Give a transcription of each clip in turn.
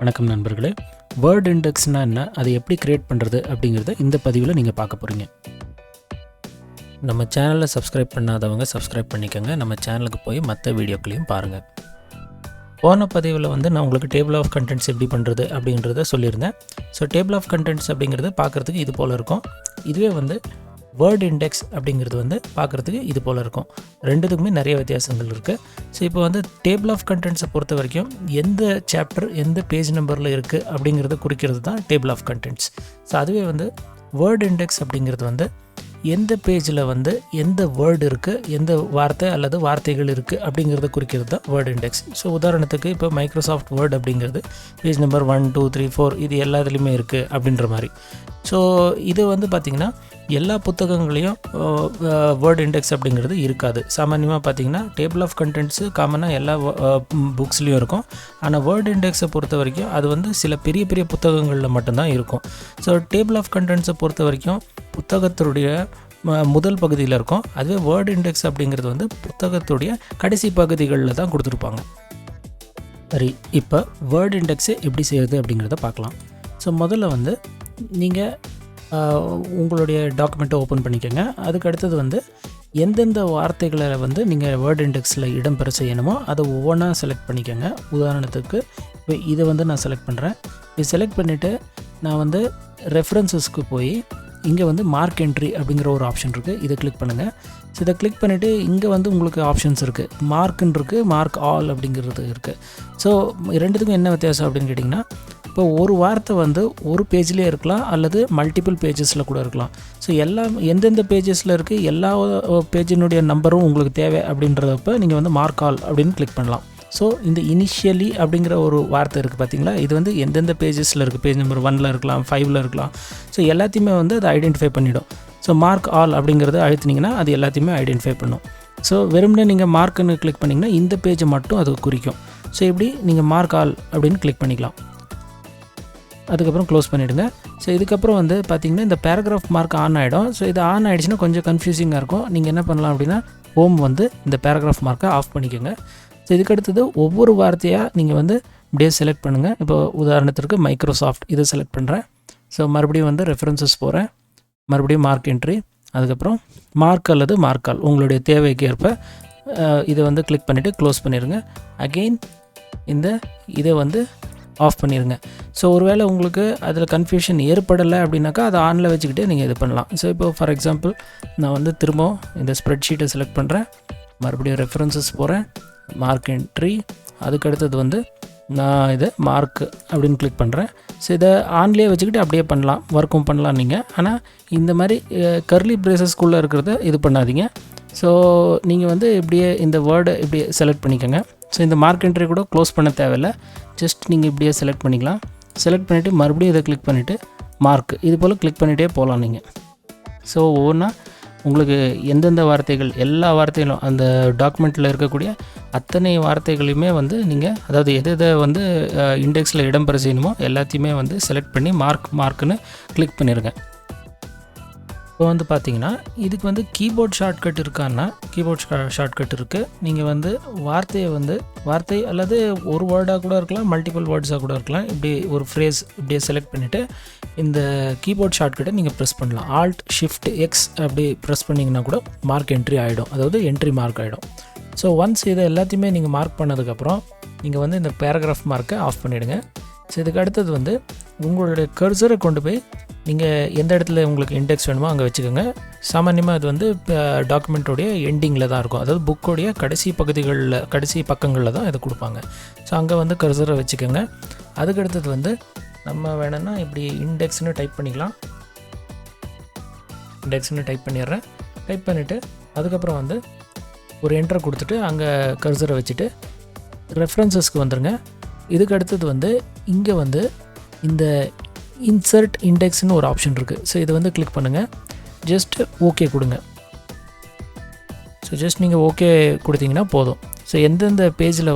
வணக்கம் நண்பர்களே. வேர்ட் இண்டெக்ஸ்னால் என்ன, அதை எப்படி க்ரியேட் பண்ணுறது அப்படிங்கிறத இந்த பதிவில் நீங்கள் பார்க்க போகிறீங்க. நம்ம சேனலில் சப்ஸ்கிரைப் பண்ணாதவங்க சப்ஸ்கிரைப் பண்ணிக்கோங்க. நம்ம சேனலுக்கு போய் மற்ற வீடியோக்களையும் பாருங்கள். போன பதிவில் நான் உங்களுக்கு டேபிள் ஆஃப் கண்டென்ட்ஸ் எப்படி பண்ணுறது அப்படின்றத சொல்லியிருந்தேன். ஸோ டேபிள் ஆஃப் கண்டென்ட்ஸ் அப்படிங்கிறது பார்க்குறதுக்கு இது போல் இருக்கும். இதுவே வேர்ட் இண்டெக்ஸ் அப்படிங்கிறது பார்க்குறதுக்கு இது போல் இருக்கும். ரெண்டுத்துக்குமே நிறைய வித்தியாசங்கள் இருக்குது. ஸோ இப்போ டேபிள் ஆஃப் கண்டென்ட்ஸை பொறுத்த வரைக்கும் எந்த சாப்டர் எந்த பேஜ் நம்பரில் இருக்குது அப்படிங்கிறத குறிக்கிறது தான் டேபிள் ஆஃப் கண்டென்ட்ஸ். ஸோ அதுவே வேர்ட் இண்டெக்ஸ் அப்படிங்கிறது எந்த பேஜில் எந்த வேர்டு இருக்குது, எந்த வார்த்தை அல்லது வார்த்தைகள் இருக்குது அப்படிங்கிறத குறிக்கிறது தான் வேர்ட் இண்டெக்ஸ். ஸோ உதாரணத்துக்கு இப்போ மைக்ரோசாஃப்ட் வேர்ட் அப்படிங்கிறது பேஜ் நம்பர் 1, 2, 3, 4 இது எல்லாத்துலேயுமே இருக்குது அப்படின்ற மாதிரி. ஸோ இது பார்த்திங்கன்னா எல்லா புத்தகங்களையும் வேர்ட் இண்டெக்ஸ் அப்படிங்கிறது இருக்காது. சாமான்யமாக பார்த்திங்கன்னா டேபிள் ஆஃப் கண்டென்ட்ஸு காமனாக எல்லா புக்ஸ்லேயும் இருக்கும். ஆனால் வேர்ட் இண்டெக்ஸை பொறுத்த வரைக்கும் அது சில பெரிய பெரிய புத்தகங்களில் மட்டும்தான் இருக்கும். ஸோ டேபிள் ஆஃப் கண்டென்ட்ஸை பொறுத்த வரைக்கும் புத்தகத்துடைய முதல் பகுதியில் இருக்கும். அதுவே வேர்ட் இண்டெக்ஸ் அப்படிங்கிறது புத்தகத்துடைய கடைசி பகுதிகளில் தான் கொடுத்துருப்பாங்க. சரி, இப்போ வேர்ட் இண்டெக்ஸை எப்படி செய்கிறது அப்படிங்கிறத பார்க்கலாம். ஸோ முதல்ல நீங்கள் உங்களுடைய டாக்குமெண்ட்டை ஓப்பன் பண்ணிக்கோங்க. அதுக்கு அடுத்தது எந்தெந்த வார்த்தைகளை நீங்கள் வேர்ட் இண்டெக்ஸில் இடம்பெற செய்யணுமோ அதை ஒவ்வொன்றா செலக்ட் பண்ணிக்கோங்க. உதாரணத்துக்கு இப்போ இதை நான் செலக்ட் பண்ணுறேன். இது செலக்ட் பண்ணிவிட்டு நான் ரெஃபரன்சஸ்க்கு போய் இங்கே மார்க் என்ட்ரி அப்படிங்கிற ஒரு ஆப்ஷன் இருக்குது. இதை கிளிக் பண்ணுங்கள். ஸோ இதை கிளிக் பண்ணிவிட்டு இங்கே உங்களுக்கு ஆப்ஷன்ஸ் இருக்குது. மார்க்குன்னு இருக்குது, மார்க் ஆல் அப்படிங்கிறது இருக்குது. ஸோ ரெண்டுத்துக்கும் என்ன வித்தியாசம் அப்படின்னு கேட்டிங்கன்னா, இப்போ ஒரு வார்த்தை ஒரு பேஜ்லேயே இருக்கலாம் அல்லது மல்டிபிள் பேஜஸில் கூட இருக்கலாம். ஸோ எந்தெந்த பேஜஸில் இருக்குது எல்லா பேஜினுடைய நம்பரும் உங்களுக்கு தேவை அப்படின்றதப்போ நீங்கள் மார்க் ஆல் அப்படின்னு கிளிக் பண்ணலாம். ஸோ இந்த இனிஷியலி அப்படிங்கிற ஒரு வார்த்தை இருக்குது பார்த்தீங்களா, இது எந்தெந்த பேஜஸில் இருக்குது, பேஜ் நம்பர் 1ல் இருக்கலாம், 5ல் இருக்கலாம். ஸோ எல்லாத்தையுமே அதை ஐடென்டிஃபை பண்ணிவிடும். ஸோ மார்க் ஆல் அப்படிங்கிறத அழுத்தினீங்கன்னா அது எல்லாத்தையுமே ஐடென்டிஃபை பண்ணும். ஸோ வெறுமனே நீங்கள் மார்க்குன்னு கிளிக் பண்ணிங்கன்னா இந்த பேஜை மட்டும் அது குறிக்கும். ஸோ இப்படி நீங்கள் மார்க் ஆல் அப்படின்னு கிளிக் பண்ணிக்கலாம். அதுக்கப்புறம் க்ளோஸ் பண்ணிவிடுங்க. ஸோ இதுக்கப்புறம் பார்த்திங்கன்னா இந்த பேராகிராஃப் மார்க் ஆன் ஆகிடும். ஸோ இது ஆன் ஆகிடுச்சுன்னா கொஞ்சம் கன்ஃபியூசிங்காக இருக்கும். நீங்கள் என்ன பண்ணலாம் அப்படின்னா ஹோம் இந்த பேராகிராஃப் மார்க்கை ஆஃப் பண்ணிக்கோங்க. ஸோ இதுக்கடுத்தது ஒவ்வொரு வார்த்தையாக நீங்கள் இப்படியே செலக்ட் பண்ணுங்கள். இப்போ உதாரணத்திற்கு மைக்ரோசாஃப்ட் இதை செலக்ட் பண்ணுறேன். ஸோ மறுபடியும் ரெஃபரன்சஸ் போகிறேன். மறுபடியும் மார்க் என்ட்ரி, அதுக்கப்புறம் மார்க் அல்லது மார்க்கால் உங்களுடைய தேவைக்கு ஏற்ப இதை கிளிக் பண்ணிவிட்டு க்ளோஸ் பண்ணிடுங்க. அகெயின் இதை ஆஃப் பண்ணிடுங்க. ஸோ ஒருவேளை உங்களுக்கு அதில் கன்ஃபியூஷன் ஏற்படலை அப்படின்னாக்கா அதை ஆனில் வச்சுக்கிட்டே நீங்கள் இது பண்ணலாம். ஸோ இப்போ ஃபார் எக்ஸாம்பிள் நான் திரும்பவும் இந்த ஸ்ப்ரெட்ஷீட்டை செலக்ட் பண்ணுறேன். மறுபடியும் ரெஃபரன்சஸ் போகிறேன், மார்க் என்ட்ரி, அதுக்கடுத்தது நான் இதை மார்க் அப்படின்னு கிளிக் பண்ணுறேன். ஸோ இதை ஆன்லேயே வச்சுக்கிட்டு அப்படியே பண்ணலாம், ஒர்க்கும் பண்ணலாம் நீங்கள். ஆனால் இந்த மாதிரி கர்லி பிரேசஸ்குள்ளே இருக்கிறத இது பண்ணாதீங்க. ஸோ நீங்கள் இப்படியே இந்த வேர்டை இப்படியே செலக்ட் பண்ணிக்கோங்க. ஸோ இந்த மார்க் என்ட்ரி கூட க்ளோஸ் பண்ண தேவையில்லை. ஜஸ்ட் நீங்கள் இப்படியே செலக்ட் பண்ணிக்கலாம். செலக்ட் பண்ணிவிட்டு மறுபடியும் இதை கிளிக் பண்ணிவிட்டு மார்க் இது போல் கிளிக் பண்ணிகிட்டே போகலாம் நீங்கள். ஸோ ஒவ்வொன்றா உங்களுக்கு எந்தெந்த வார்த்தைகள் எல்லா வார்த்தைகளும் அந்த டாக்குமெண்ட்டில் இருக்கக்கூடிய அத்தனை வார்த்தைகளையுமே நீங்கள் அதாவது எதை இண்டெக்ஸில் இடம்பெற செய்யணுமோ எல்லாத்தையுமே செலக்ட் பண்ணி மார்க்குன்னு கிளிக் பண்ணிடுங்க. இப்போ பார்த்தீங்கன்னா இதுக்கு கீபோர்ட் ஷார்ட்கட் இருக்கான்னா கீபோர்ட் ஷார்ட்கட் இருக்குது. நீங்கள் வார்த்தையை வார்த்தை அல்லது ஒரு வேர்டாக கூட இருக்கலாம், மல்டிபிள் வேர்ட்ஸாக கூட இருக்கலாம். இப்படி ஒரு ஃப்ரேஸ் இப்படியே செலக்ட் பண்ணிவிட்டு இந்த கீபோர்ட் ஷார்ட்கட்டை நீங்கள் ப்ரெஸ் பண்ணலாம். ஆல்ட் ஷிஃப்ட் எக்ஸ் அப்படி ப்ரெஸ் பண்ணிங்கன்னா கூட மார்க் என்ட்ரி ஆகிடும், அதாவது என்ட்ரி மார்க் ஆகிடும். ஸோ ஒன்ஸ் இதை எல்லாத்தையுமே நீங்கள் மார்க் பண்ணதுக்கப்புறம் நீங்கள் இந்த பேராகிராஃப் மார்க்கை ஆஃப் பண்ணிவிடுங்க. ஸோ இதுக்கு அடுத்தது உங்களுடைய கர்சரை கொண்டு போய் நீங்கள் எந்த இடத்துல உங்களுக்கு இண்டெக்ஸ் வேணுமோ அங்கே வச்சுக்கோங்க. சாமான்யமாக அது டாக்குமெண்ட்டோடைய எண்டிங்கில் தான் இருக்கும், அதாவது புக்கோடைய கடைசி பகுதிகளில் கடைசி பக்கங்களில் தான் இதை கொடுப்பாங்க. ஸோ அங்கே கர்சரை வச்சுக்கோங்க. அதுக்கடுத்தது நம்ம வேணும்னா இப்படி இண்டெக்ஸ்னு டைப் பண்ணிக்கலாம். இண்டெக்ஸ்னு டைப் பண்ணிடுறேன். டைப் பண்ணிவிட்டு அதுக்கப்புறம் ஒரு என்டரை கொடுத்துட்டு அங்கே கர்சரை வச்சுட்டு ரெஃபரன்சஸ்க்கு வந்துடுங்க. இதுக்கு அடுத்தது இங்கே இந்த இன்சர்ட் இண்டெக்ஸ்னு ஒரு ஆப்ஷன் இருக்குது. ஸோ இதை கிளிக் பண்ணுங்கள். ஜஸ்ட் ஓகே கொடுங்க. ஸோ ஜஸ்ட் நீங்கள் ஓகே கொடுத்தீங்கன்னா போதும். ஸோ எந்தெந்த பேஜில்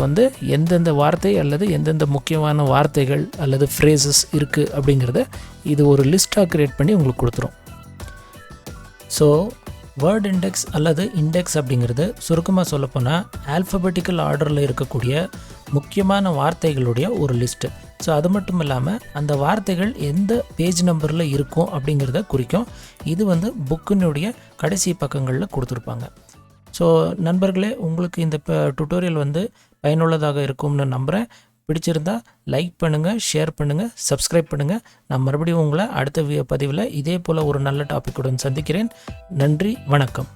எந்தெந்த வார்த்தை அல்லது எந்தெந்த முக்கியமான வார்த்தைகள் அல்லது ஃப்ரேசஸ் இருக்குது அப்படிங்கிறத இது ஒரு லிஸ்ட்டாக க்ரியேட் பண்ணி உங்களுக்கு கொடுத்துரும். ஸோ வேர்ட் இண்டெக்ஸ் அல்லது இண்டெக்ஸ் அப்படிங்கிறது சுருக்கமாக சொல்லப்போனால் ஆல்ஃபபெட்டிக்கல் ஆர்டரில் இருக்கக்கூடிய முக்கியமான வார்த்தைகளுடைய ஒரு லிஸ்ட்டு. ஸோ அது மட்டும் இல்லாமல் அந்த வார்த்தைகள் எந்த பேஜ் நம்பரில் இருக்கும் அப்படிங்கிறத குறிக்கும். இது வந்து புக்கினுடைய கடைசி பக்கங்களில் கொடுத்துருப்பாங்க. ஸோ நண்பர்களே, உங்களுக்கு இந்த டுட்டோரியல் வந்து பயனுள்ளதாக இருக்கும்னு நம்புகிறேன். பிடிச்சிருந்தா லைக் பண்ணுங்கள், ஷேர் பண்ணுங்கள், சப்ஸ்கிரைப் பண்ணுங்கள். நான் மறுபடியும் உங்களை அடுத்த பதிவில் இதே போல் ஒரு நல்ல டாப்பிக்குடன் சந்திக்கிறேன். நன்றி, வணக்கம்.